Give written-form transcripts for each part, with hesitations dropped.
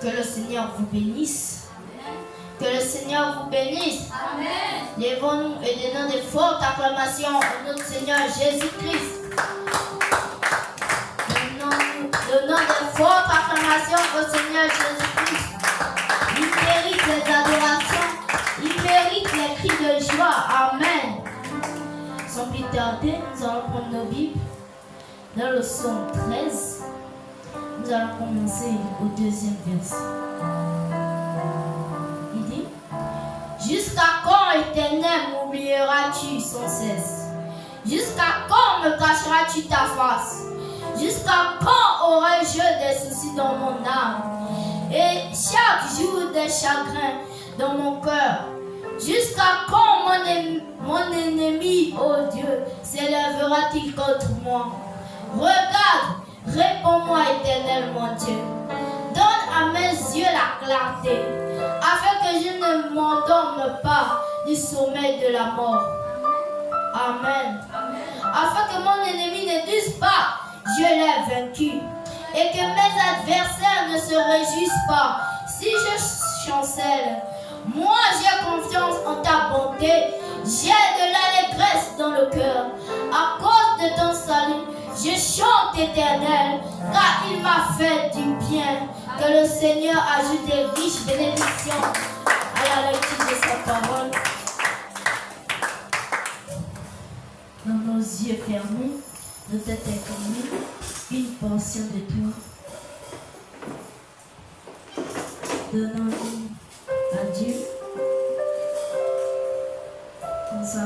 Que le Seigneur vous bénisse. Que le Seigneur vous bénisse. Amen. Lèvons-nous et donnons des fortes acclamations à notre Seigneur Jésus-Christ. Donnons des fortes acclamations au Seigneur Jésus-Christ. Il mérite les adorations. Il mérite les cris de joie. Amen. Sans plus tarder, nous allons prendre nos Bibles. Dans le psaume 13, nous allons commencer au deuxième verset. Il dit: Jusqu'à quand, Éternel, m'oublieras-tu sans cesse? Jusqu'à quand me cacheras-tu ta face? Jusqu'à quand aurai-je des soucis dans mon âme et chaque jour des chagrins dans mon cœur? Jusqu'à quand mon ennemi, ô Dieu, s'élèvera-t-il contre moi? Regarde, réponds-moi, Éternel mon Dieu. Donne à mes yeux la clarté, afin que je ne m'endorme pas du sommeil de la mort. Amen. Afin que mon ennemi ne dise pas: je l'ai vaincu, et que mes adversaires ne se réjouissent pas si je chancelle. Moi, j'ai confiance en ta bonté, j'ai de l'allégresse dans le cœur. À cause de ton salut, je chante, Éternel, car il m'a fait du bien. Que le Seigneur ajoute des riches bénédictions à la lecture de sa parole. Dans nos yeux fermés, nos têtes inclinées, une portion de tout. Donnons-nous à Dieu en sa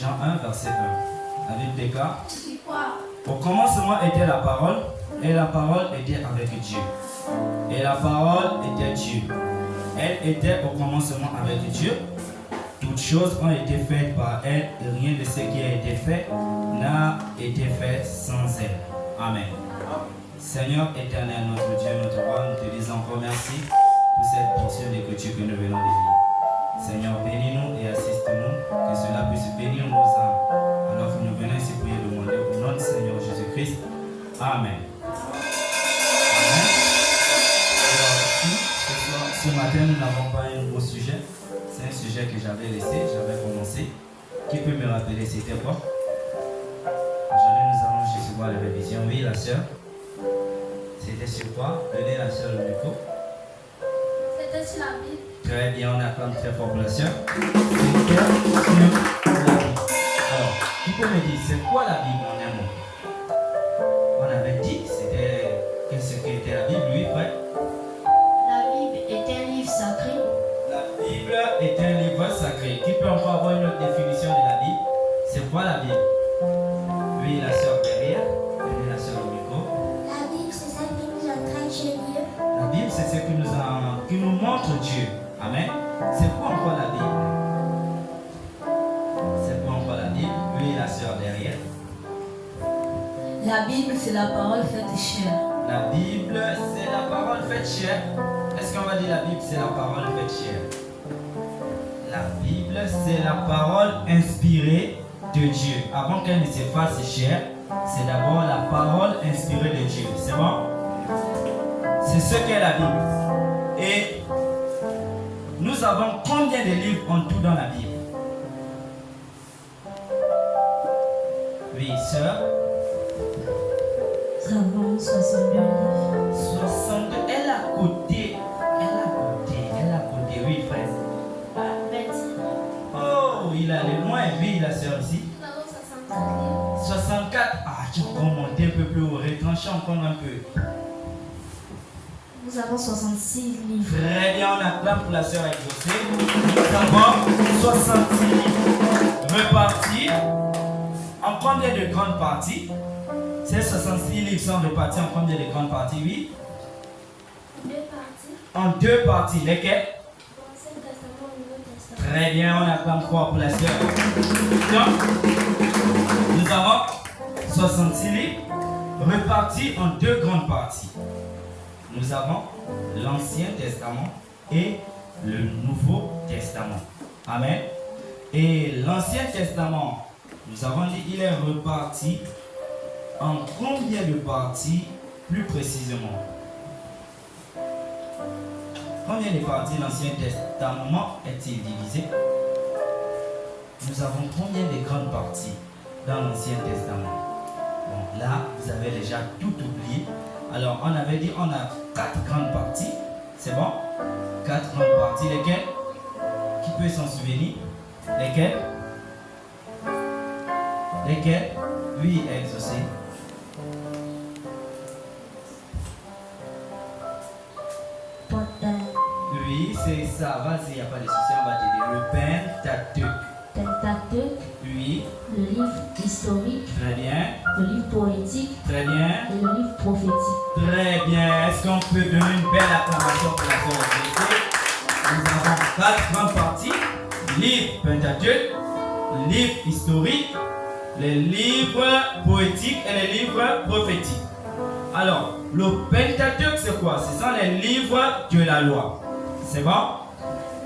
Jean 1, verset 1. La Bible déclare: au commencement était la parole, et la parole était avec Dieu. Et la parole était Dieu. Elle était au commencement avec Dieu. Toutes choses ont été faites par elle, et rien de ce qui a été fait n'a été fait sans elle. Amen. Seigneur éternel, notre Dieu, notre roi, nous te disons encore merci pour cette portion d'écriture que nous venons de lire. Seigneur, bénis-nous et assiste-nous, que cela puisse bénir nos âmes. Alors que nous venons ici prier demander au nom du Seigneur Jésus-Christ. Amen. Amen. Alors, ce matin, nous n'avons pas un gros sujet. C'est un sujet que j'avais laissé, j'avais commencé. Qui peut me rappeler c'était quoi? Aujourd'hui, nous allons juste voir la révision. Oui, la sœur. C'était sur quoi? Donnez la sœur le micro. C'était sur la Bible. Très bien, on acclame très fort pour la sœur. C'était sur la Bible. Alors, qui peut me dire, c'est quoi la Bible en un mot? On avait dit, c'était qu'est-ce qu'était la Bible, lui, frère? La Bible est un livre sacré. La Bible est un livre sacré. Qui peut encore avoir une autre définition de la Bible? C'est quoi la Bible? Oui, la sœur derrière. Donnez la sœur le micro. La Bible, c'est celle qui nous entraîne chez Dieu. La Bible, c'est ce qui nous montre Dieu. Amen. C'est quoi encore la Bible? C'est quoi encore la Bible? Oui, la sœur derrière. La Bible, c'est la parole faite chair. La Bible, c'est la parole faite chair. Est-ce qu'on va dire la Bible, c'est la parole faite chair? La Bible, c'est la parole inspirée de Dieu. Avant qu'elle ne se fasse chair, c'est d'abord la parole inspirée de Dieu. C'est bon? C'est ce qu'est la Bible. Et nous avons combien de livres en tout dans la Bible? Oui, sœur. Nous avons 62 livres. 62. Elle a côté. Oui, frère. 26. Oh, il a les moins. Oui, la sœur ici. Nous avons 64 livres. 64. Ah, tu peux monter un peu plus haut. Retrancher encore un peu. Nous avons 66 livres. Très bien, on acclame pour la sœur exaucée. Nous avons 66 livres repartis en combien de grandes parties? Ces 66 livres sont repartis en combien de grandes parties? Oui. Deux parties. En deux parties. Lesquelles? L'Ancien Testament et le Nouveau Testament. Très bien, on acclame fort pour la sœur. Donc, nous avons 66 livres repartis en deux grandes parties. Nous avons l'Ancien Testament et le Nouveau Testament. Amen. Et l'Ancien Testament, nous avons dit, il est reparti en combien de parties plus précisément? Combien de parties l'Ancien Testament est-il divisé? Nous avons combien de grandes parties dans l'Ancien Testament? Bon, là, vous avez déjà tout oublié. Alors, on avait dit, on a 4 grandes parties. C'est bon? 4 grandes parties. Lesquelles? Qui peut s'en souvenir? Lesquelles? Lesquelles? Oui, exaucé. Oui, c'est ça. Vas-y, il n'y a pas de souci, on va t'aider. Le Pentateuque. Pentateuque, Oui, le livre historique, très bien. le livre poétique Très bien. et le livre prophétique. Très bien. Est-ce qu'on peut donner une belle acclamation pour la sœur exaucée? Nous avons 4 grandes parties. Livre Pentateuque, livre historique, les livres poétiques et les livres prophétiques. Alors, le Pentateuque, c'est quoi? Ce sont les livres de la loi. C'est bon?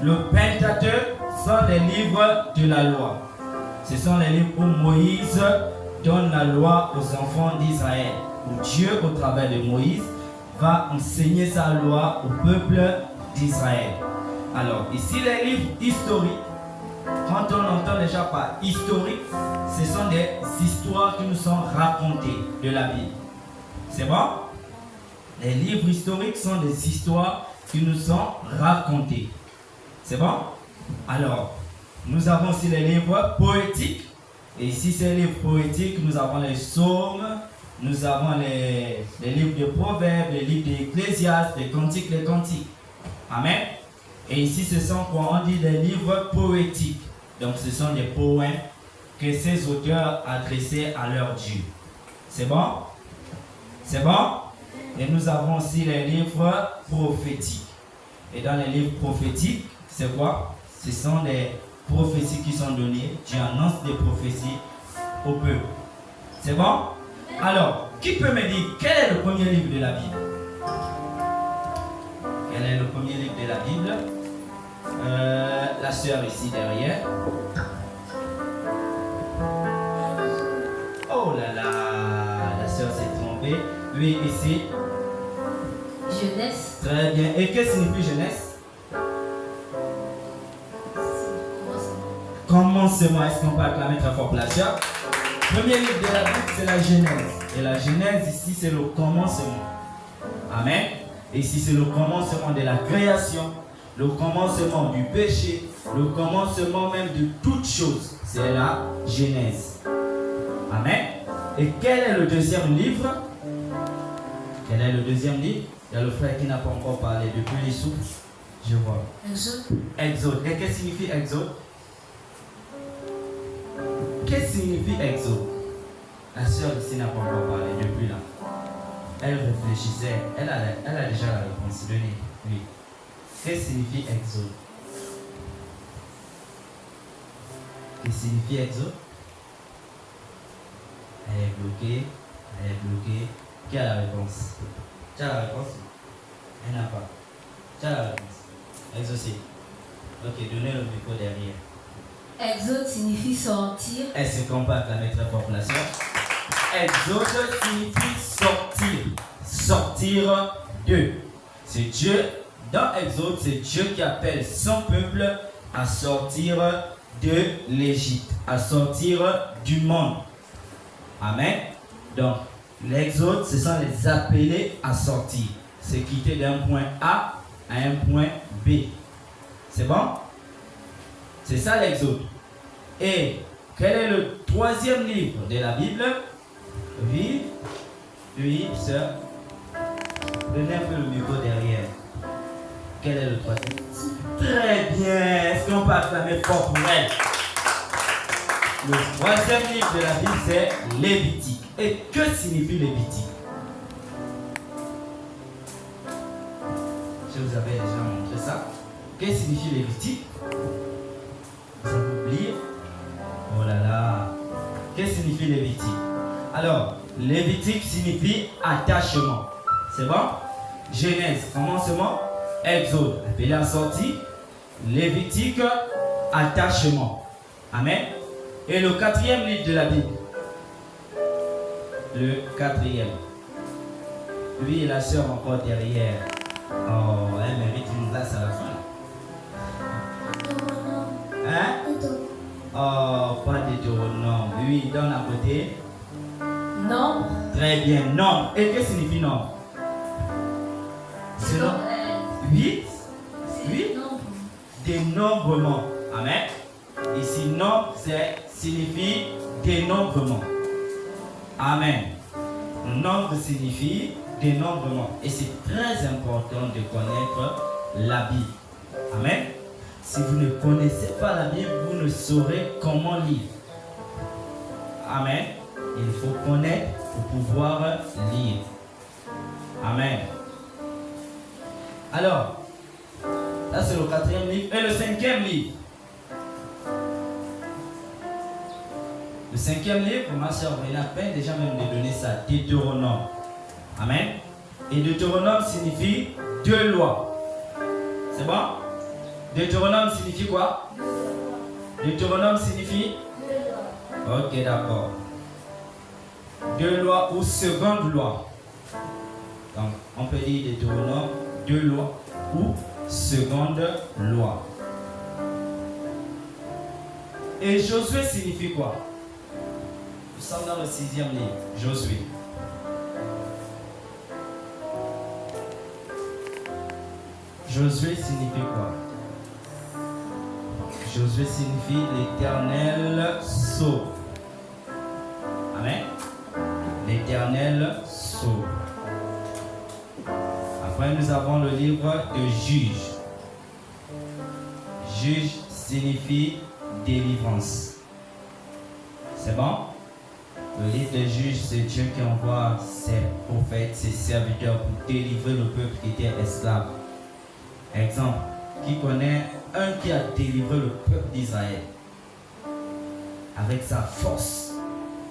Le Pentateuque sont les livres de la loi. Ce sont les livres où Moïse donne la loi aux enfants d'Israël. Où Dieu, au travers de Moïse, va enseigner sa loi au peuple d'Israël. Alors, ici, les livres historiques. Quand on entend déjà par historique, ce sont des histoires qui nous sont racontées de la Bible. C'est bon? Les livres historiques sont des histoires qui nous sont racontées. C'est bon? Alors, nous avons aussi les livres poétiques. Et ici, ces livres poétiques, nous avons les psaumes, nous avons les livres de proverbes, les livres d'Ecclésiaste, les cantiques, les cantiques. Amen. Et ici, ce sont quoi? On dit des livres poétiques. Donc, ce sont des poèmes que ces auteurs adressaient à leur Dieu. C'est bon? C'est bon? Et nous avons aussi les livres prophétiques. Et dans les livres prophétiques, c'est quoi? Ce sont des prophéties qui sont données. Dieu annonce des prophéties au peuple. C'est bon? Alors, qui peut me dire quel est le premier livre de la Bible? Quel est le premier livre de la Bible? La sœur ici derrière. Oh là là, la sœur s'est trompée. Oui, ici. Jeunesse. Très bien. Et que signifie jeunesse? Commencement. Est-ce qu'on peut acclamer très fort pour la sœur? Premier livre de la Bible, c'est la Genèse. Et la Genèse, ici, c'est le commencement. Amen. Et ici, c'est le commencement de la création, le commencement du péché, le commencement même de toutes choses. C'est la Genèse. Amen. Et quel est le deuxième livre? Quel est le deuxième livre? Il y a le frère qui n'a pas encore parlé depuis les souffles. Je vois. Exode. Exode. Et qu'est-ce que signifie Exode? Qu'est-ce que signifie Exode? La sœur ici n'a pas encore parlé depuis là. Elle réfléchissait. Elle a déjà la réponse. Donnez. Oui. Qu'est-ce que signifie Exode? Qu'est-ce que signifie Exode? Elle est bloquée. Elle est bloquée. Qui a la réponse? Tu as la réponse? Elle n'a pas. Tu as la réponse? Exaucé. Ok, donnez le micro derrière. Exode signifie sortir. Est-ce qu'on peut acclamer très fort pour la sœur? Exode signifie sortir. Sortir de. C'est Dieu. Dans Exode, c'est Dieu qui appelle son peuple à sortir de l'Égypte, à sortir du monde. Amen. Donc, l'Exode, ce sont les appelés à sortir. C'est quitter d'un point A à un point B. C'est bon? C'est ça l'Exode. Et quel est le troisième livre de la Bible? Oui, oui, sœur. Donnez un peu le micro derrière. Quel est le troisième? Très bien. Est-ce qu'on peut acclamer fort pour elle? Le troisième livre de la Bible, c'est Lévitique. Et que signifie Lévitique? Je vous avais déjà montré ça. Que signifie Lévitique? Vous avez oublié? Oh là là. Que signifie Lévitique? Alors, Lévitique signifie attachement. C'est bon? Genèse, commencement. Exode, appelé à sortie. Lévitique, attachement. Amen. Et le quatrième livre de la Bible. Le quatrième. Oui, la sœur encore derrière. Oh, elle mérite une place à la fin. Hein? Oh, pas Deutéronome. Oui, dans la côté. Nombre. Très bien, nombre. Et que signifie nombre? C'est nombre. Oui. Oui. Dénombrement. Amen. Ici, nombre, signifie dénombrement. Amen. Nombre signifie dénombrement. Et c'est très important de connaître la Bible. Amen. Si vous ne connaissez pas la Bible, vous ne saurez comment lire. Amen. Il faut connaître pour pouvoir lire. Amen. Alors, ça c'est le quatrième livre. Et le cinquième livre. Le cinquième livre, ma soeur venait à peine déjà même de donner ça, Deutéronome. Amen. Et Deutéronome signifie deux lois. C'est bon? Deutéronome signifie quoi? Deutéronome signifie? Ok, d'accord. Deux lois ou seconde loi. Donc, on peut dire Deutéronome, deux lois ou seconde loi. Et Josué signifie quoi? Nous sommes dans le sixième livre, Josué. Josué signifie quoi? Josué signifie l'Éternel sauve. Amen. L'Éternel sauve. Après, nous avons le livre de Juge. Juge signifie délivrance. C'est bon? Le livre des juges, c'est Dieu qui envoie ses prophètes, ses serviteurs pour délivrer le peuple qui était esclave. Exemple, qui connaît un qui a délivré le peuple d'Israël avec sa force.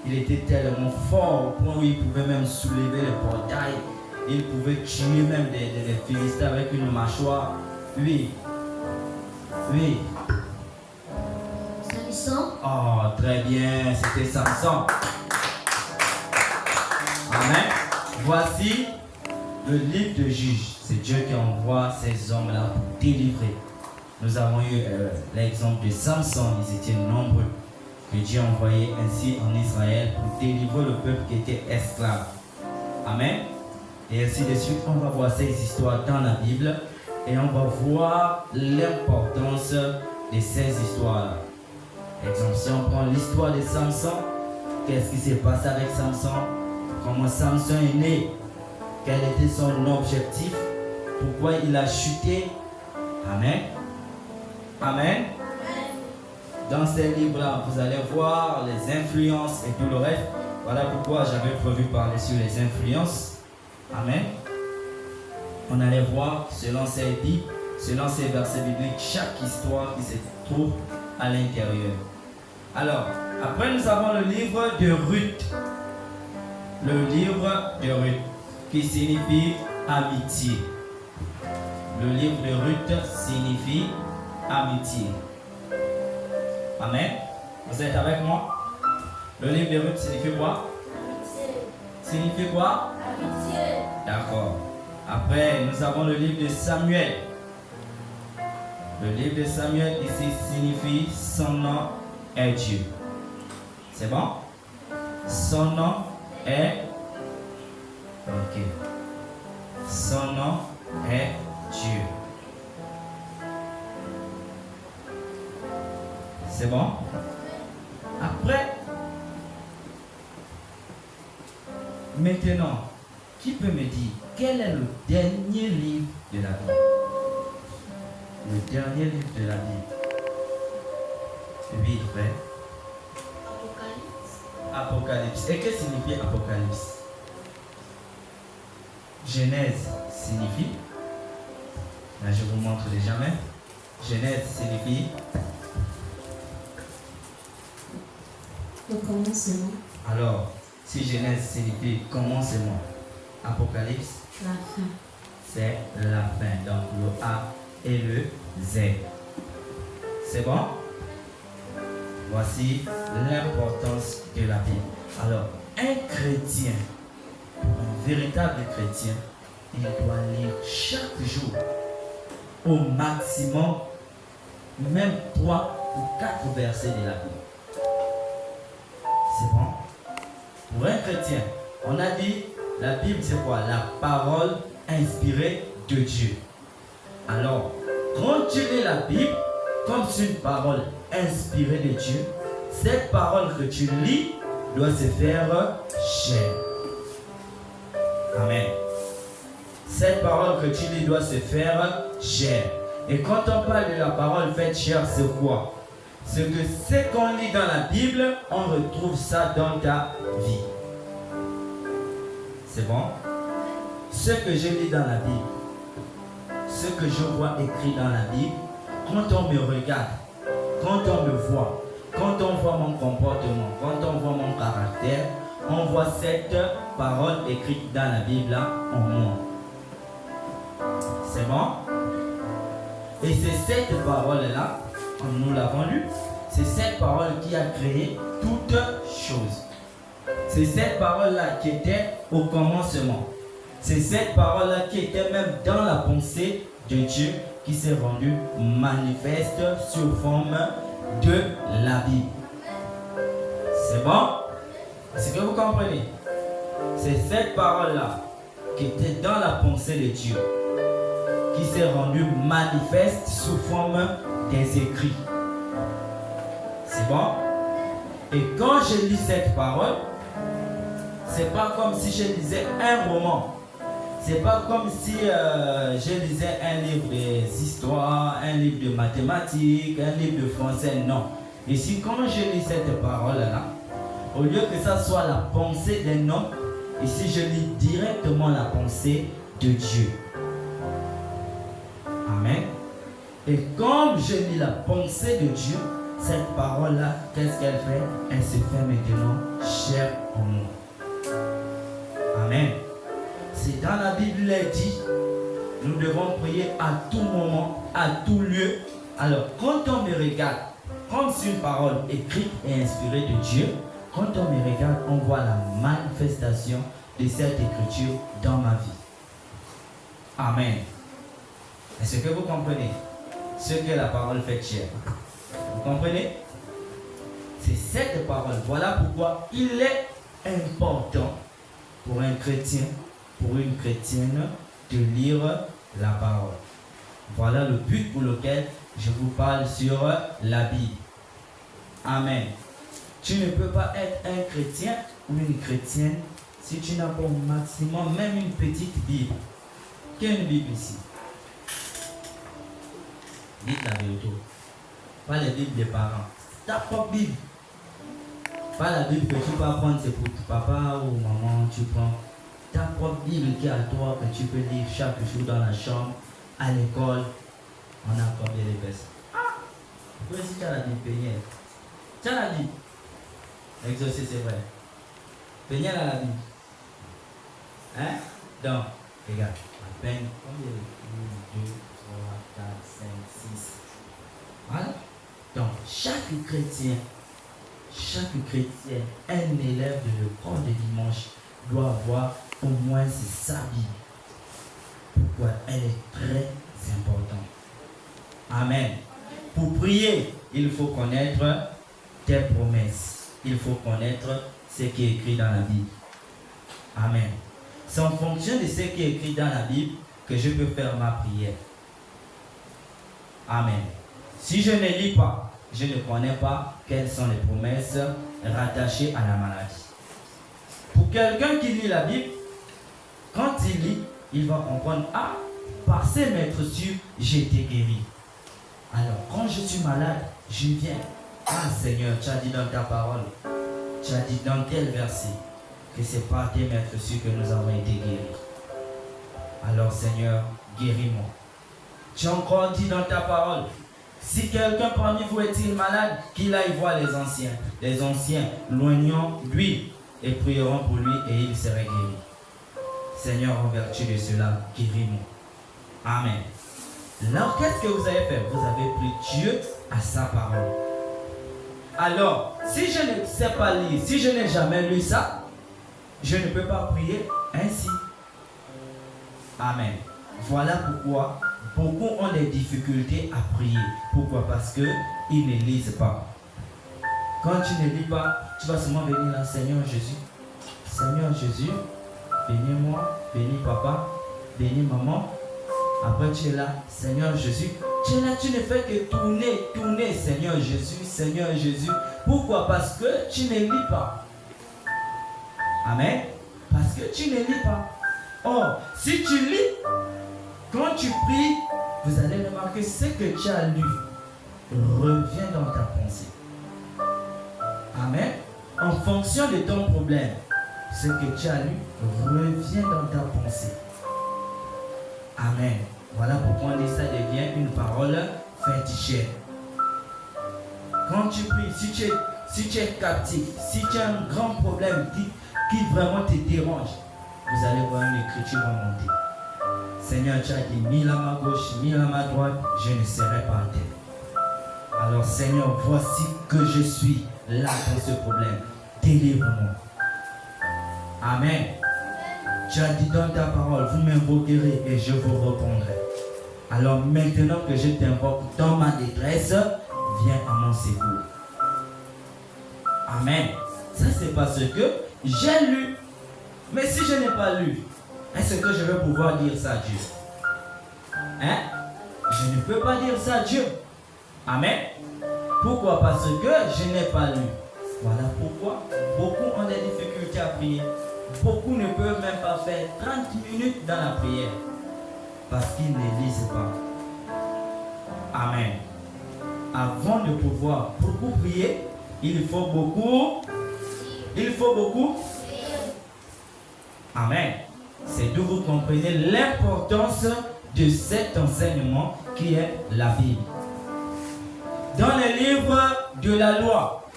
Il était tellement fort au point où il pouvait même soulever les portails. Il pouvait tuer même des Philistins avec une mâchoire. Oui. Oui. Samson. Oh, très bien, c'était Samson. Amen. Voici le livre de Juges. C'est Dieu qui envoie ces hommes-là pour délivrer. Nous avons eu l'exemple de Samson. Ils étaient nombreux que Dieu envoyait ainsi en Israël pour délivrer le peuple qui était esclave. Amen. Et ainsi de suite, on va voir ces histoires dans la Bible et on va voir l'importance de ces histoires-là. Exemple, si on prend l'histoire de Samson, qu'est-ce qui s'est passé avec Samson? Comment Samson est né? Quel était son objectif? Pourquoi il a chuté? Amen. Amen. Dans ces livres-là, vous allez voir les influences et tout le reste. Voilà pourquoi j'avais prévu parler sur les influences. Amen. On allait voir selon ces Bibles, selon ces versets bibliques, chaque histoire qui se trouve à l'intérieur. Alors, après nous avons le livre de Ruth. Le livre de Ruth, qui signifie amitié. Le livre de Ruth signifie amitié. Amen. Vous êtes avec moi? Le livre de Ruth signifie quoi? Amitié. Signifie quoi? Amitié. D'accord. Après, nous avons le livre de Samuel. Le livre de Samuel ici signifie son nom est Dieu. C'est bon? Son nom est... Ok. Son nom est Dieu. C'est bon? Après, maintenant, qui peut me dire quel est le dernier livre de la Bible? Le dernier livre de la Bible. Oui, frère. Apocalypse. Apocalypse. Et que signifie Apocalypse? Genèse signifie. Là, je vous montre déjà même. Genèse signifie. Le commencement. Alors, si Genèse signifie commencement, Apocalypse, La fin. c'est la fin. Donc le A et le Z. C'est bon? Voici l'importance de la Bible. Alors, un chrétien, un véritable chrétien, il doit lire chaque jour au maximum même 3 ou 4 versets de la Bible. C'est bon? Pour un chrétien, on a dit, la Bible c'est quoi? La parole inspirée de Dieu. Alors, quand tu lis la Bible, comme c'est une parole inspirée de Dieu, cette parole que tu lis doit se faire chair. Amen. Cette parole que tu lis doit se faire chair. Et quand on parle de la parole faite chair, c'est quoi? C'est que ce qu'on lit dans la Bible, on retrouve ça dans ta vie. C'est bon? Ce que je lis dans la Bible, ce que je vois écrit dans la Bible, quand on me regarde, quand on me voit, quand on voit mon comportement, quand on voit mon caractère, on voit cette parole écrite dans la Bible là, en moi. C'est bon? Et c'est cette parole-là, nous l'avons lu, c'est cette parole qui a créé toutes choses. C'est cette parole-là qui était au commencement. C'est cette parole-là qui était même dans la pensée de Dieu qui s'est rendue manifeste sous forme de la Bible. C'est bon? Est-ce que vous comprenez? C'est cette parole-là qui était dans la pensée de Dieu qui s'est rendue manifeste sous forme des écrits. C'est bon? Et quand je lis cette parole, c'est pas comme si je lisais un roman. C'est pas comme si je lisais un livre d'histoire, un livre de mathématiques, un livre de français. Non. Ici, quand je lis cette parole-là, Au lieu que ça soit la pensée d'un homme, ici je lis directement la pensée de Dieu. Amen. Et comme je lis la pensée de Dieu, cette parole-là, qu'est-ce qu'elle fait? Elle se fait maintenant chair en moi. Amen. C'est dans la Bible, il est dit, nous devons prier à tout moment, à tout lieu. Alors, quand on me regarde, comme c'est une parole écrite et inspirée de Dieu, quand on me regarde, on voit la manifestation de cette écriture dans ma vie. Amen. Est-ce que vous comprenez ce que la parole fait chair? Vous comprenez? C'est cette parole. Voilà pourquoi il est important pour un chrétien, pour une chrétienne, de lire la parole. Voilà le but pour lequel je vous parle sur la Bible. Amen. Tu ne peux pas être un chrétien ou une chrétienne si tu n'as pas au maximum même une petite Bible. Quelle Bible ici? Dites la vérité. Pas les Bibles des parents. Ta propre Bible. Pas la Bible que tu vas prendre, c'est pour ton papa ou maman. Tu prends ta propre Bible qui est à toi, que tu peux lire chaque jour dans la chambre, à l'école. On a combien de versets? Pourquoi si tu as la Bible Péniel? Tu as la Bible. L'exorcisme, c'est vrai. Péniel a la Bible. Hein? Donc, regarde. À peine combien? 1, 2, 3, 4, 5, 6. Voilà. Donc, chaque chrétien, un élève de l'école de dimanche doit avoir au moins sa Bible. Pourquoi? Elle est très importante. Amen. Pour prier, il faut connaître tes promesses. Il faut connaître ce qui est écrit dans la Bible. Amen. C'est en fonction de ce qui est écrit dans la Bible que je peux faire ma prière. Amen. Si je ne lis pas, je ne connais pas quelles sont les promesses rattachées à la maladie. Pour quelqu'un qui lit la Bible, quand il lit, il va comprendre, ah, par ces maîtres sûrs, j'ai été guéri. Alors, quand je suis malade, je viens. Ah Seigneur, tu as dit dans ta parole, tu as dit dans quel verset, que c'est par tes maîtres sûrs que nous avons été guéris. Alors Seigneur, guéris-moi. Tu as encore dit dans ta parole, si quelqu'un parmi vous est-il malade, qu'il aille voir les anciens. Les anciens, loignons lui et prieront pour lui et il serait guéri. Seigneur, en vertu de cela, guéris-moi. Amen. Alors, qu'est-ce que vous avez fait? Vous avez pris Dieu à sa parole. Alors, si je ne sais pas lire, si je n'ai jamais lu ça, je ne peux pas prier ainsi. Amen. Voilà pourquoi beaucoup ont des difficultés à prier. Pourquoi? Parce qu'ils ne lisent pas. Quand tu ne lis pas, tu vas seulement venir là, Seigneur Jésus. Seigneur Jésus, bénis-moi, bénis papa, bénis maman. Après tu es là, Seigneur Jésus. Tu es là, tu ne fais que tourner, Seigneur Jésus, Seigneur Jésus. Pourquoi? Parce que tu ne lis pas. Amen. Parce que tu ne lis pas. Or, si tu lis, quand tu pries, vous allez remarquer ce que tu as lu revient dans ta pensée. Amen. En fonction de ton problème, ce que tu as lu revient dans ta pensée. Amen. Voilà pourquoi on dit ça devient une parole faite chair. Quand tu pries, si tu es captif, si tu as un grand problème qui vraiment te dérange, vous allez voir une écriture remonter. Seigneur, tu as dit, mille à ma gauche, mille à ma droite, je ne serai pas à terre. Alors Seigneur, voici que je suis là pour ce problème. Délivre-moi. Amen. Tu as dit dans ta parole, vous m'invoquerez et je vous répondrai. Alors maintenant que je t'invoque dans ma détresse, viens à mon secours. Amen. Ça c'est parce que j'ai lu. Mais si je n'ai pas lu, est-ce que je vais pouvoir dire ça à Dieu? Hein? Je ne peux pas dire ça à Dieu. Amen. Pourquoi? Parce que je n'ai pas lu. Voilà pourquoi beaucoup ont des difficultés à prier. Beaucoup ne peuvent même pas faire 30 minutes dans la prière parce qu'ils ne lisent pas. Amen. Avant de pouvoir beaucoup prier, il faut beaucoup Il faut beaucoup. Amen. C'est d'où vous comprenez l'importance de cet enseignement qui est la Bible. Dans les livres de la loi,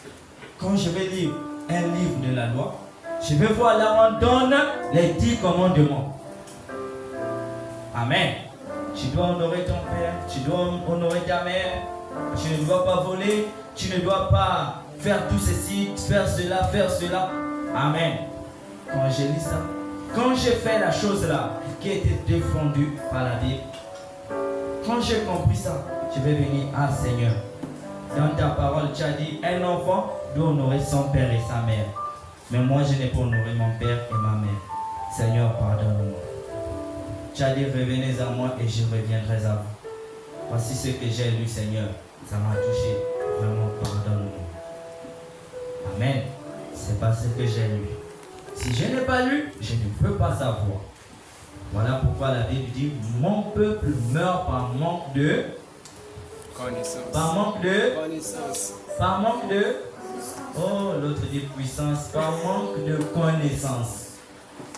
quand je vais lire un livre de la loi, je vais voir là où on donne les 10 commandements. Amen. Tu dois honorer ton père, tu dois honorer ta mère, tu ne dois pas voler, tu ne dois pas faire tout ceci, faire cela, faire cela. Amen. Quand je lis ça, quand je fais la chose là qui a été défendue par la Bible, quand j'ai compris ça, je vais venir à Seigneur. Dans ta parole, tu as dit, un enfant doit honorer son père et sa mère. Mais moi, je n'ai pas honoré mon père et ma mère. Seigneur, pardonne-moi. Tu as dit, revenez à moi et je reviendrai à vous. Voici ce que j'ai lu, Seigneur. Ça m'a touché. Vraiment, pardonne-moi. Amen. C'est pas ce que j'ai lu. Si je n'ai pas lu, je ne peux pas savoir. Voilà pourquoi la Bible dit, mon peuple meurt par manque de connaissance. Par manque de connaissance. Par manque de... Oh, l'autre dit puissance. Par manque de connaissance.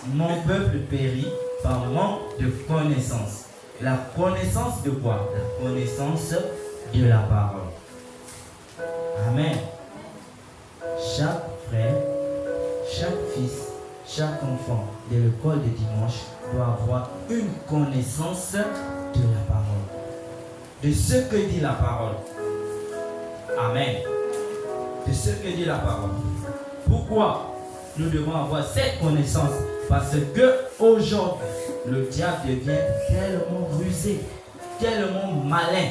Mon peuple périt par manque de connaissance. La connaissance de quoi? La connaissance de la parole. Amen. Chaque frère, chaque fils, chaque enfant de l'école de dimanche doit avoir une connaissance de la parole. De ce que dit la parole. Amen. De ce que dit la parole. Pourquoi nous devons avoir cette connaissance? Parce que aujourd'hui, le diable devient tellement rusé, tellement malin.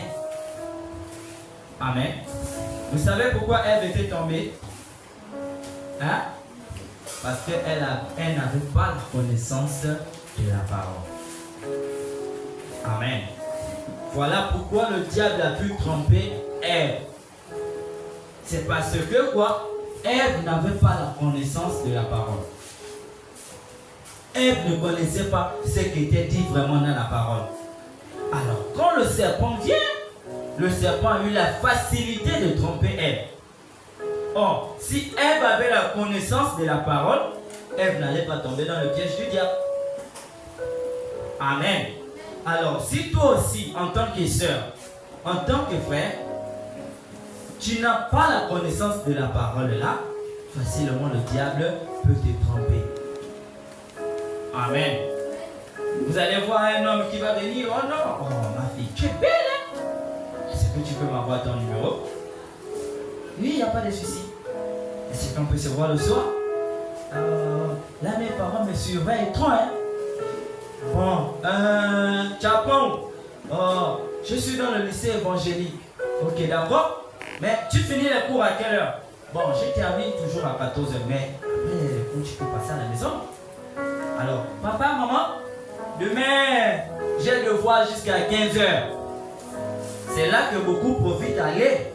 Amen. Vous savez pourquoi Ève était tombée? Hein? Parce qu'elle n'avait pas la connaissance de la parole. Amen. Voilà pourquoi le diable a pu tromper Ève. C'est parce que quoi? Ève n'avait pas la connaissance de la parole. Ève ne connaissait pas ce qui était dit vraiment dans la parole. Alors, quand le serpent vient, le serpent a eu la facilité de tromper Ève. Or, si Ève avait la connaissance de la parole, Ève n'allait pas tomber dans le piège du diable. Amen. Alors, si toi aussi, en tant que sœur, en tant que frère, tu n'as pas la connaissance de la parole là, facilement le diable peut te tromper. Amen. Vous allez voir un homme qui va venir. Oh non, oh ma fille, tu es belle, hein? Est-ce que tu peux m'avoir ton numéro? Oui, il n'y a pas de souci. Est-ce qu'on peut se voir le soir? Là, mes parents me surveillent trop, hein? Bon, Chapon. Oh, je suis dans le lycée évangélique. Ok, d'accord. Mais tu finis les cours à quelle heure? Bon, je termine toujours à 14h, mais après les cours, tu peux passer à la maison. Alors, papa, maman, demain, j'ai devoir jusqu'à 15h. C'est là que beaucoup profitent d'aller.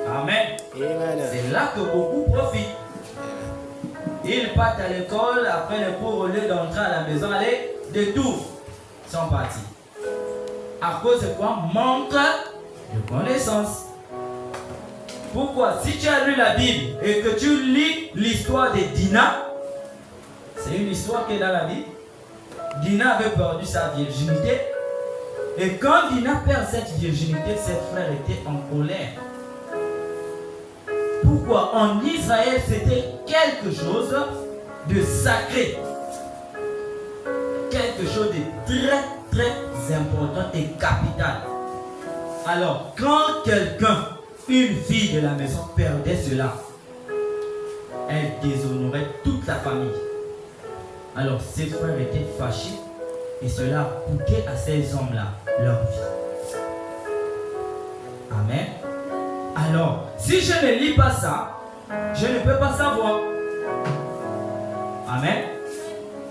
Amen. C'est là que beaucoup profitent. Ils partent à l'école, après les cours, au lieu d'entrer à la maison, aller de tout. Ils sont partis. À cause de quoi? Manque de connaissance. Pourquoi? Si tu as lu la Bible et que tu lis l'histoire de Dina, c'est une histoire qui est dans la Bible. Dina avait perdu sa virginité. Et quand Dina perd cette virginité, ses frères étaient en colère. Pourquoi? En Israël, c'était quelque chose de sacré. Quelque chose de très, très important et capital. Alors, quand quelqu'un, une fille de la maison, perdait cela, elle déshonorait toute la famille. Alors, ses frères étaient fâchés et cela coûtait à ces hommes-là leur vie. Amen. Alors, si je ne lis pas ça, je ne peux pas savoir. Amen.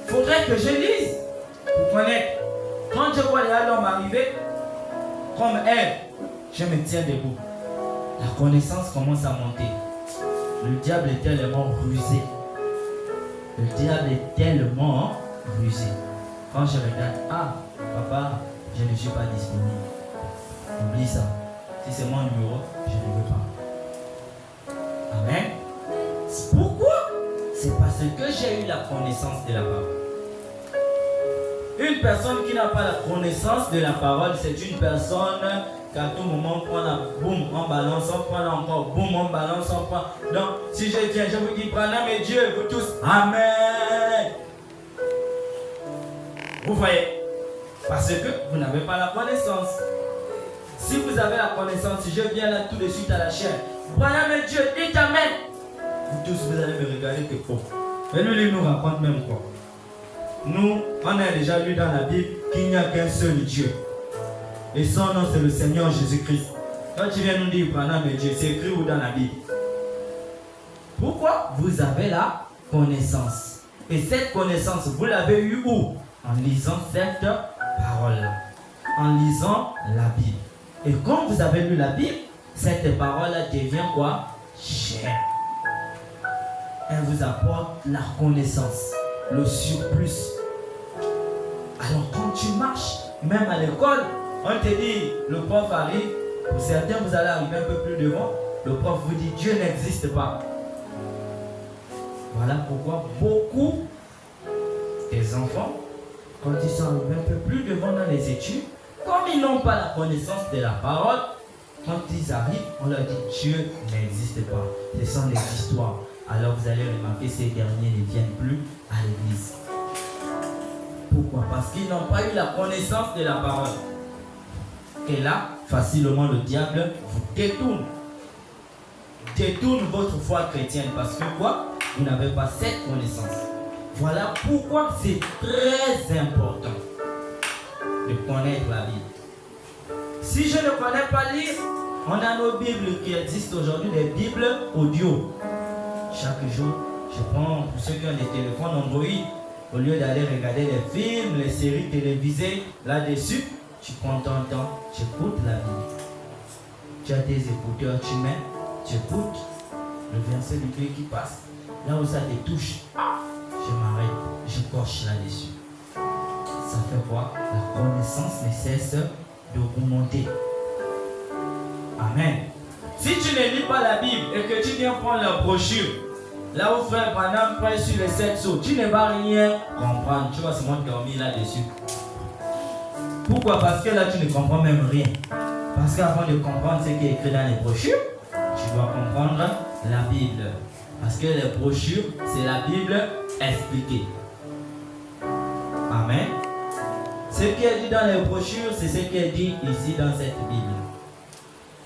Il faudrait que je lise pour connaître. Quand je vois les hommes arriver, comme elle, je me tiens debout. La connaissance commence à monter. Le diable est tellement rusé. Le diable est tellement rusé. Quand je regarde, ah, papa, je ne suis pas disponible. Oublie ça. Si c'est mon numéro, je ne veux pas. Amen. Pourquoi? que j'ai eu la connaissance de la parole. Une personne qui n'a pas la connaissance de la parole, c'est une personne qu'à tout moment on prend la boum, on balance, on prend là encore boum, on balance, on prend. Donc, si je viens, je vous dis, Branham et Dieu, vous tous, Amen. Vous voyez? Parce que vous n'avez pas la connaissance. Si vous avez la connaissance, si je viens là tout de suite à la chair, Branham et Dieu, dites Amen. Vous tous, vous allez me regarder que faux. Mais lui, nous raconte même quoi. Nous, on a déjà lu dans la Bible qu'il n'y a qu'un seul Dieu. Et son nom, c'est le Seigneur Jésus-Christ. Quand tu viens nous dire Branham et Dieu, c'est écrit où dans la Bible? Pourquoi? Vous avez la connaissance. Et cette connaissance, vous l'avez eue où? En lisant cette parole-là. En lisant la Bible. Et quand vous avez lu la Bible, cette parole-là devient quoi? Chair. Elle vous apporte la connaissance, le surplus. Alors quand tu marches, même à l'école, on te dit, le prof arrive, pour certains vous allez arriver un peu plus devant, le prof vous dit Dieu n'existe pas. Voilà pourquoi beaucoup des enfants, quand ils sont arrivés un peu plus devant dans les études, comme ils n'ont pas la connaissance de la parole, quand ils arrivent, on leur dit Dieu n'existe pas. Ce sont des histoires. Alors vous allez remarquer ces derniers ne viennent plus à l'église. Pourquoi? Parce qu'ils n'ont pas eu la connaissance de la parole. Et là, facilement le diable vous détourne. Détourne votre foi chrétienne. Parce que quoi? Vous n'avez pas cette connaissance. Voilà pourquoi c'est très important de connaître la Bible. Si je ne connais pas lire, on a nos Bibles qui existent aujourd'hui, des Bibles audio. Chaque jour, je prends, pour ceux qui ont des téléphones Android, au lieu d'aller regarder les films, les séries télévisées, là-dessus, tu prends ton temps, tu écoutes la Bible. Tu as tes écouteurs, tu mets, tu écoutes le verset du Dieu qui passe. Là où ça te touche, je m'arrête, je coche là-dessus. Ça fait quoi? La connaissance ne cesse d'augmenter. Amen. Si tu ne lis pas la Bible et que tu viens prendre la brochure, là où frère Branham prêche sur les 7 sceaux, tu ne vas rien comprendre. Tu vas seulement dormir là-dessus. Pourquoi? Parce que là, tu ne comprends même rien. Parce qu'avant de comprendre ce qui est écrit dans les brochures, tu dois comprendre la Bible. Parce que les brochures, c'est la Bible expliquée. Amen. Ce qui est dit dans les brochures, c'est ce qui est dit ici dans cette Bible.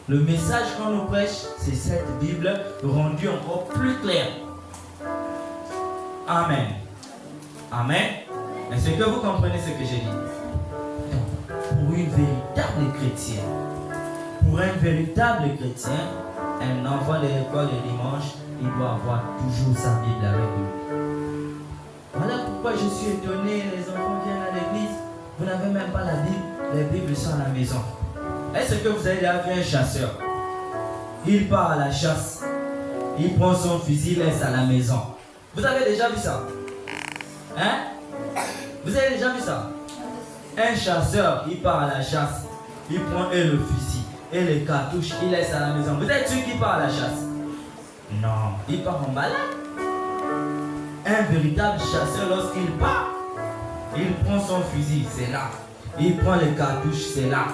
Le message qu'on nous prêche, c'est cette Bible rendue encore plus claire. Amen. Amen. Est-ce que vous comprenez ce que j'ai dit? Donc, pour une véritable chrétienne, pour un véritable chrétien, un enfant de l'école le dimanche, il doit avoir toujours sa Bible avec lui. Voilà pourquoi je suis étonné, les enfants viennent à l'église, vous n'avez même pas la Bible, les Bibles sont à la maison. Est-ce que vous avez déjà vu un chasseur? Il part à la chasse, il prend son fusil, il laisse à la maison. Vous avez déjà vu ça? Hein? Vous avez déjà vu ça? Un chasseur, il part à la chasse, il prend et le fusil, et les cartouches, il laisse à la maison. Vous êtes sûr qu'il part à la chasse? Non, il part en balade. Un véritable chasseur, lorsqu'il part, il prend son fusil, c'est là. Il prend les cartouches, c'est là.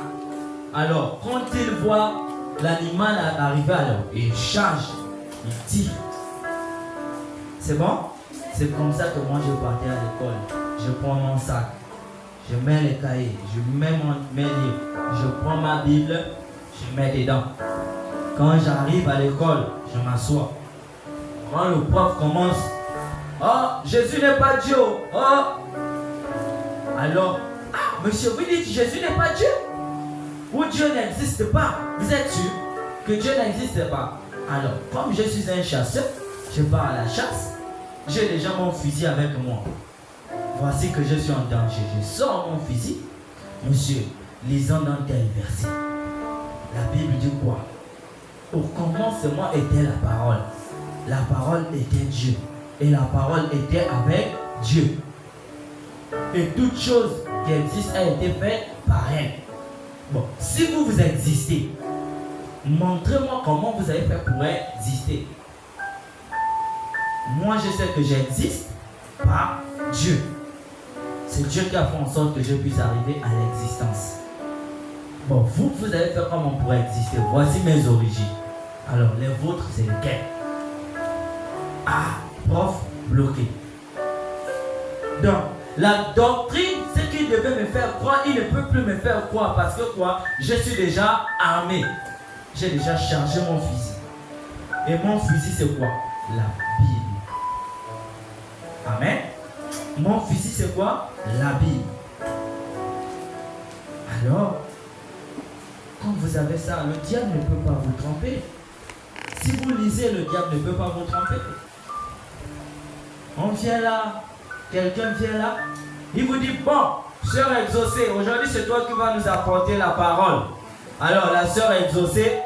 Alors, quand il voit l'animal arriver, alors, il charge, il tire. C'est bon? C'est comme ça que moi je partais à l'école. Je prends mon sac, je mets les cahiers, je mets mes livres, je prends ma Bible, je mets dedans. Quand j'arrive à l'école, je m'assois. Quand le prof commence, oh, Jésus n'est pas Dieu. Oh, alors, monsieur, vous dites Jésus n'est pas Dieu? Ou Dieu n'existe pas? Vous êtes sûr que Dieu n'existe pas? Alors, comme je suis un chasseur, je pars à la chasse, j'ai déjà mon fusil avec moi. Voici que je suis en danger. Je sors mon fusil. Monsieur, lisons dans tel verset. La Bible dit quoi? Au commencement était la parole. La parole était Dieu. Et la parole était avec Dieu. Et toute chose qui existe a été faite par elle. Bon, si vous existez, montrez-moi comment vous avez fait pour exister. moi je sais que j'existe par Dieu. C'est Dieu qui a fait en sorte que je puisse arriver à l'existence. Bon, vous allez faire comment pour exister. Voici mes origines. Alors, les vôtres, c'est lesquelles? Ah, prof, bloqué. Donc, la doctrine, ce qu'il devait me faire croire, il ne peut plus me faire croire parce que quoi? Je suis déjà armé. J'ai déjà chargé mon fusil. Et mon fusil, c'est quoi? La Bible. Amen. Mon fusil, c'est quoi? La Bible. Alors, quand vous avez ça, le diable ne peut pas vous tromper. Si vous lisez, le diable ne peut pas vous tromper. On vient là, quelqu'un vient là, il vous dit, bon, sœur exaucée, aujourd'hui c'est toi qui vas nous apporter la parole. Alors la sœur exaucée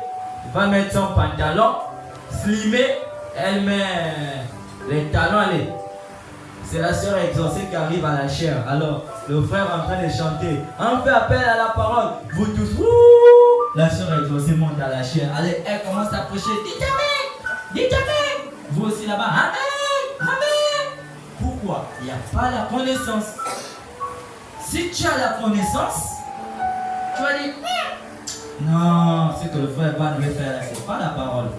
va mettre son pantalon, slimé, elle met les talons, allez. C'est la sœur exaucée qui arrive à la chair. Alors le frère est en train de chanter, on fait appel à la parole, vous tous, wouh, la sœur exaucée monte à la chair. Allez, elle commence à prêcher, dites amen, dites amen. Vous aussi là-bas, amen, amen. Pourquoi? Il n'y a pas la connaissance. Si tu as la connaissance, tu vas dire, non, ce que le frère va nous faire, ce n'est pas la parole.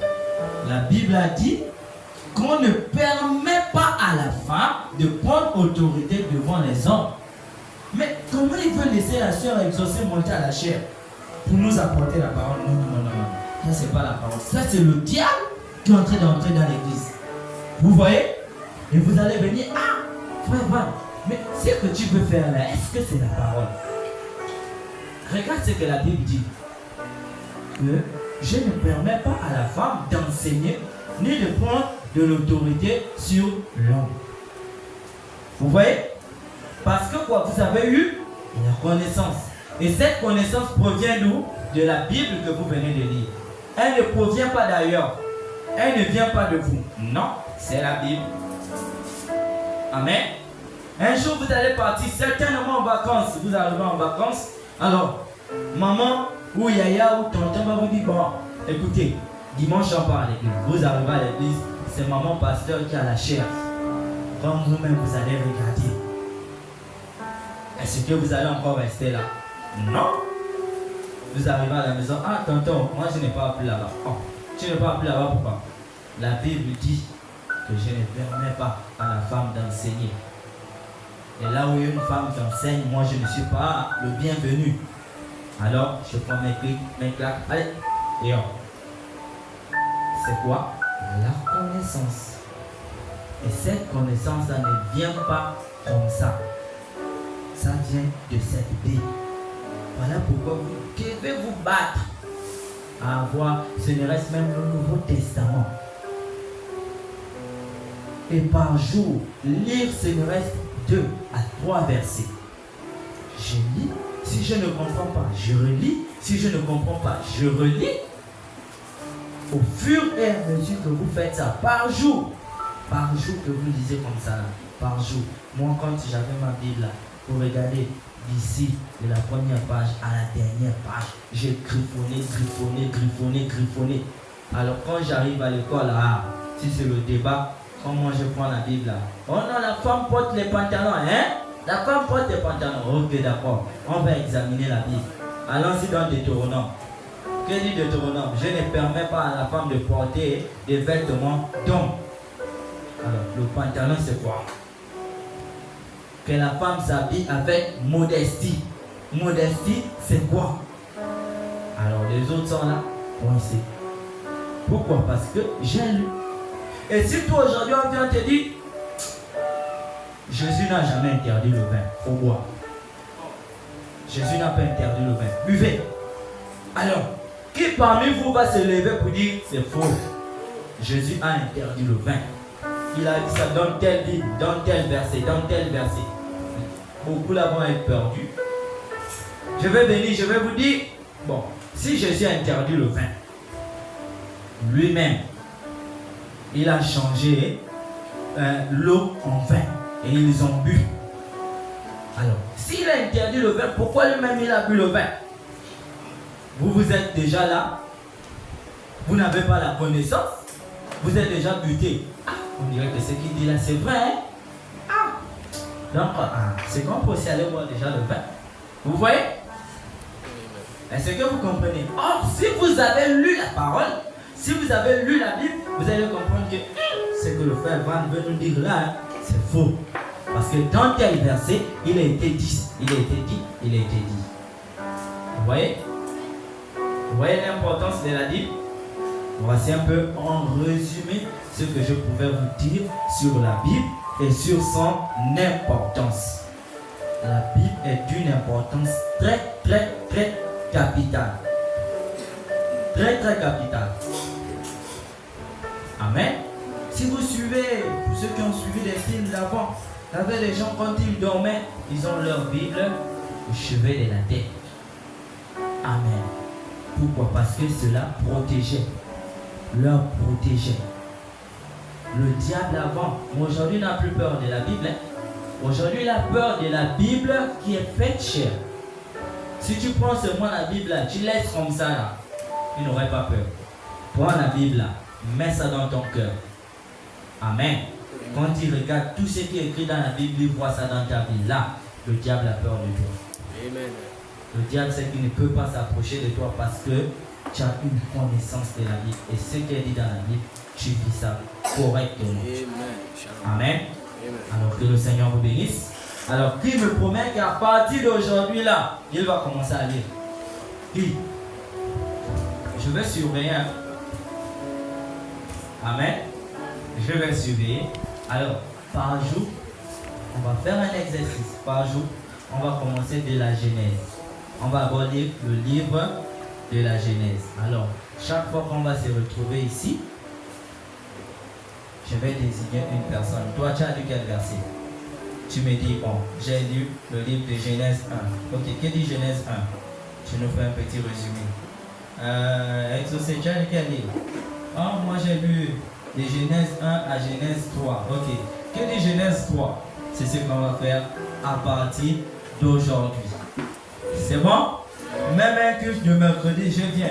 La Bible a dit qu'on ne permet pas à la femme de prendre autorité devant les hommes. Mais comment il veut laisser la sœur exaucée monter à la chair pour nous apporter la parole? Non, non, non, non. Ça, c'est pas la parole. Ça, c'est le diable qui est en train d'entrer dans l'église. Vous voyez? Et vous allez venir, ah, frère, mais ce que tu veux faire là, est-ce que c'est la parole? Regarde ce que la Bible dit. Que je ne permets pas à la femme d'enseigner ni de prendre de l'autorité sur l'homme. Vous voyez? Parce que quoi, vous avez eu la connaissance. Et cette connaissance provient d'où? De la Bible que vous venez de lire. Elle ne provient pas d'ailleurs. Elle ne vient pas de vous. Non, c'est la Bible. Amen. Un jour vous allez partir certainement en vacances. Vous arrivez en vacances. Alors, maman ou yaya ou tonton va vous dire, bon, écoutez, dimanche on part à l'église. Vous arrivez à l'église, c'est maman pasteur qui a la chair. Comme vous-même vous allez regarder. Est-ce que vous allez encore rester là? Non. Vous arrivez à la maison, ah tonton, moi je n'ai pas appris là-bas. Oh, tu n'es pas appris là-bas, pourquoi? La Bible dit que je ne permets pas à la femme d'enseigner. Et là où il y a une femme qui enseigne, moi je ne suis pas le bienvenu. Alors je prends mes claques, allez, et on. C'est quoi? La connaissance. Et cette connaissance-là ne vient pas comme ça. Ça vient de cette Bible. Voilà pourquoi vous devez vous battre à avoir, ce ne reste même le Nouveau Testament. Et par jour, lire ce ne reste 2 à 3 versets. Je lis, si je ne comprends pas, je relis. Si je ne comprends pas, je relis. Au fur et à mesure que vous faites ça, par jour que vous lisez comme ça, là, par jour. Moi, quand j'avais ma Bible là, pour regarder d'ici, de la première page à la dernière page, j'ai griffonné. Alors quand j'arrive à l'école, ah, si c'est le débat, comment je prends la Bible là? Oh non, la femme porte les pantalons, hein? La femme porte les pantalons. Ok, d'accord. On va examiner la Bible. Allons-y dans Deutéronome. Que dit Deutéronome? Je ne permets pas à la femme de porter des vêtements d'homme. Alors, le pantalon, c'est quoi? Que la femme s'habille avec modestie. Modestie, c'est quoi? Alors, les autres sont là, coincés. Pourquoi? Parce que j'ai lu. Et si toi aujourd'hui on vient te dire, Jésus n'a jamais interdit le vin, faut boire. Jésus n'a pas interdit le vin, buvez. Alors, qui parmi vous va se lever pour dire c'est faux? Jésus a interdit le vin. Il a dit ça dans tel livre, dans tel verset, dans tel verset. Beaucoup là vont être perdus. Je vais venir, je vais vous dire, bon, si Jésus a interdit le vin, lui-même, il a changé l'eau en vin et ils ont bu. Alors, s'il a interdit le vin, pourquoi lui-même il a bu le vin? Vous êtes déjà là, vous n'avez pas la connaissance, vous êtes déjà buté. Ah, On dirait que ce qu'il dit là, c'est vrai. Hein? Ah. Donc, c'est qu'on peut aussi aller boire déjà le vin. Vous voyez? Est-ce que vous comprenez? Or, si vous avez lu la parole, si vous avez lu la Bible, vous allez comprendre que ce que le frère Van veut nous dire là, hein, c'est faux. Parce que dans tel verset, il a été dit, il a été dit, il a été dit. Vous voyez? Vous voyez l'importance de la Bible? Voici un peu en résumé ce que je pouvais vous dire sur la Bible et sur son importance. La Bible est d'une importance très capitale. Très capitale. Amen. Si vous suivez, pour ceux qui ont suivi les films d'avant, vous savez, les gens quand ils dormaient, ils ont leur Bible au chevet de la tête. Amen. Pourquoi? Parce que cela protégeait. Leur protégeait. Le diable avant, aujourd'hui n'a plus peur de la Bible. Aujourd'hui il a peur de la Bible qui est faite chère. Si tu prends seulement la Bible là, tu laisses comme ça là, tu n'aurais pas peur. Prends la Bible là, mets ça dans ton cœur. Amen. Quand il regarde tout ce qui est écrit dans la Bible, il voit ça dans ta vie là, le diable a peur de toi. Amen. Le diable sait qu'il ne peut pas s'approcher de toi parce que tu as une connaissance de la Bible. Et ce qui est dit dans la Bible, tu vis ça correctement. Amen. Alors que le Seigneur vous bénisse. Alors qui me promet qu'à partir d'aujourd'hui là, il va commencer à lire? Qui? Je vais surveiller. Amen. Je vais surveiller. Alors, par jour, on va faire un exercice. Par jour, on va commencer de la Genèse. On va aborder le livre de la Genèse. Alors, chaque fois qu'on va se retrouver ici, je vais désigner une personne. Toi, tu as lu quel verset? Tu me dis, bon, j'ai lu le livre de Genèse 1. Ok, que dit Genèse 1? Tu nous fais un petit résumé. Exaucé, tu as lu quel livre? Oh, moi j'ai lu de Genèse 1 à Genèse 3. Ok, que dit Genèse 3? C'est ce qu'on va faire à partir d'aujourd'hui. C'est bon? Même un culte de mercredi, je viens.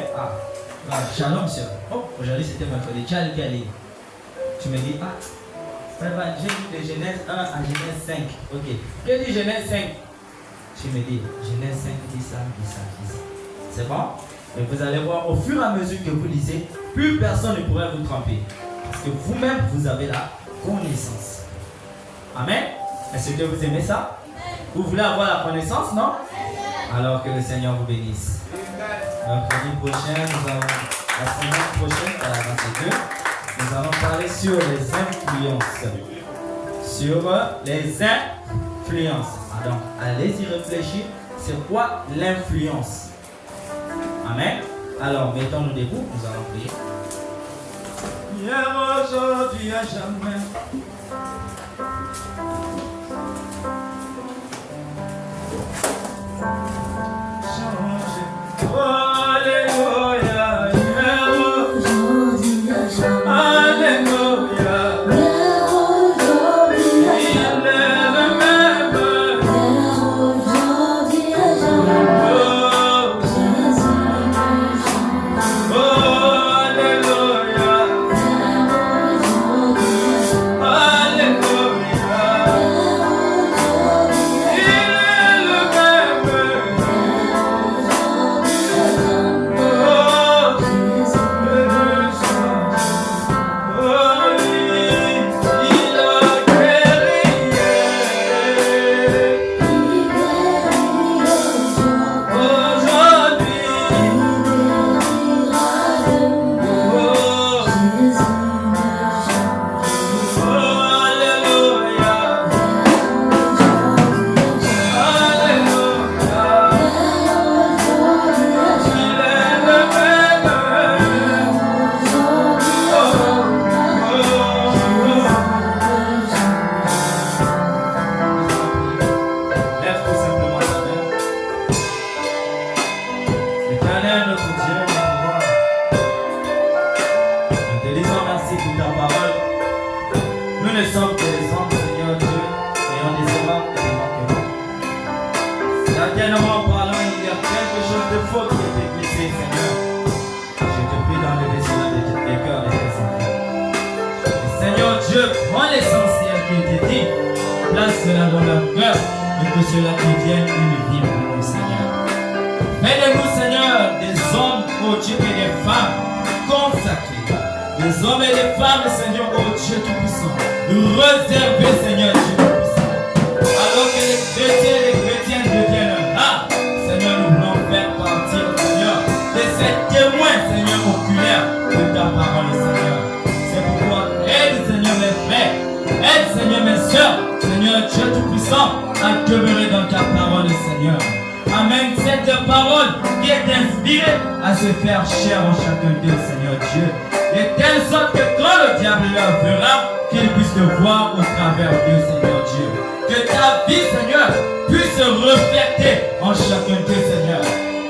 Shalom, sœur. Oh, aujourd'hui c'était mercredi. Tu as lu quel livre? Tu me dis, j'ai lu de Genèse 1 à Genèse 5. Ok. Que dit Genèse 5? Tu me dis, Genèse 5 dit ça, dit ça, dit ça. C'est bon? Et vous allez voir, au fur et à mesure que vous lisez, plus personne ne pourrait vous tromper. Parce que vous-même, vous avez la connaissance. Amen? Est-ce que vous aimez ça? Vous voulez avoir la connaissance, non? Alors que le Seigneur vous bénisse. Mercredi prochain, nous allons, la semaine prochaine, à la 22, nous allons parler sur les influences. Sur les influences. Alors, allez-y réfléchir. C'est quoi l'influence? Amen. Alors, mettons-nous debout, nous allons prier. Hier, aujourd'hui, à jamais. Changer. Alléluia. Hier, aujourd'hui, à jamais. Alléluia. Seigneur, Seigneur Dieu, prends l'essentiel qui était dit, place cela dans leur cœur et que cela devienne une vie pour nous, Seigneur. Fais de nous, Seigneur, des hommes, ô Dieu, et des femmes consacrés. Des hommes et des femmes, Seigneur, ô Dieu Tout-Puissant, réservés, Seigneur Dieu Tout-Puissant. Alors que les chrétiens et les chrétiennes deviennent rares, Seigneur, nous voulons faire partir, Seigneur, de ces témoins, Seigneur, oculaires de ta parole, Seigneur. C'est pourquoi aide, Seigneur, mes frères, aide, Seigneur, mes soeurs, Seigneur Dieu Tout-Puissant, à demeurer dans ta parole, Seigneur. Amen. Cette parole qui est inspirée à se faire chair en chacun d'eux, Seigneur Dieu. De telle sorte que quand le diable leur verra, qu'il puisse te voir au travers d'eux, Seigneur Dieu. Que ta vie, Seigneur, puisse se refléter en chacun d'eux, Seigneur.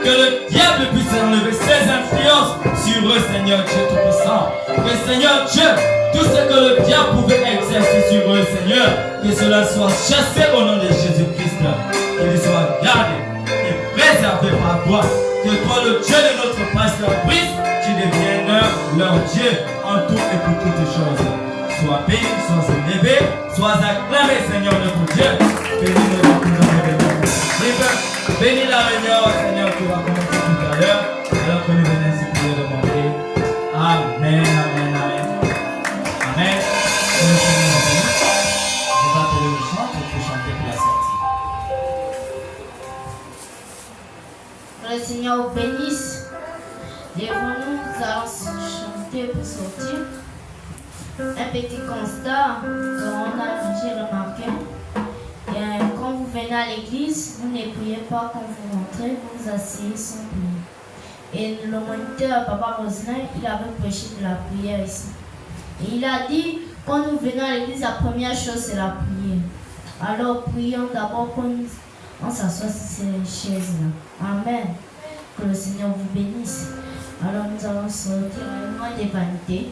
Que le diable puisse enlever ses influences sur eux, Seigneur Dieu Tout-Puissant. Que, Seigneur Dieu, tout ce que le diable pouvait exercer sur eux, Seigneur, que cela soit chassé au nom de Jésus-Christ. Qu'ils soient gardés et préservés par toi. Que toi, le Dieu de notre pasteur Brice, tu deviennes leur Dieu en tout et pour toutes choses. Sois béni, sois élevé, sois acclamé, Seigneur notre Dieu. Bénis notre bénis la réunion, Seigneur, qui va commencer tout à l'heure, alors que nous venons ainsi pour le demander. Amen, amen, amen. Amen. Que le Seigneur nous bénisse. Je vais appeler le chanteur pour chanter pour la sortie. Que le Seigneur vous bénisse. Lèvons-nous, nous allons chanter pour sortir. Un petit constat qu'on j'ai remarqué. Et quand vous venez à l'église, vous ne priez pas quand vous rentrez, vous vous asseyez sans prier. Et le moniteur, Papa Roselin, il avait prêché de la prière ici. Et il a dit, quand nous venons à l'église, la première chose c'est la prière. Alors prions d'abord qu'on s'assoit sur ces chaises-là. Amen. Que le Seigneur vous bénisse. Alors nous allons sortir loin des vanités.